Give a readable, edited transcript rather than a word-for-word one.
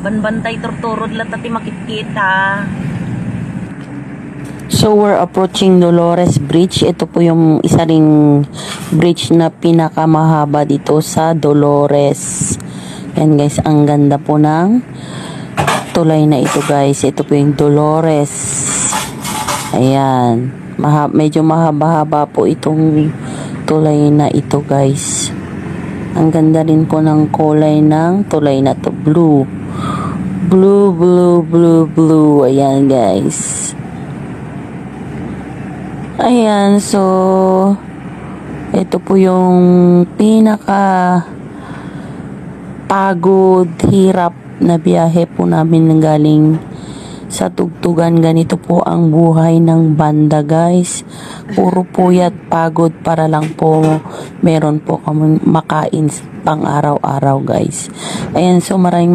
Banbantay turturod lang tati makikita. So we're approaching Dolores Bridge. Ito po yung isa ring bridge na pinakamahaba dito sa Dolores. Yan guys, ang ganda po ng tulay na ito guys. Ito po yung Dolores. Ayan. Medyo mahaba-haba po itong tulay na ito guys. Ang ganda rin po ng kulay ng tulay na to. Blue. Blue, blue, blue, blue. Ayan guys. Ayan, so ito po yung pinaka pagod, hirap na biyahe po namin galing sa tugtugan. Ganito po ang buhay ng banda guys. Puro puyat, pagod para lang po meron po kami makain pang araw-araw guys. Ayan, so maraming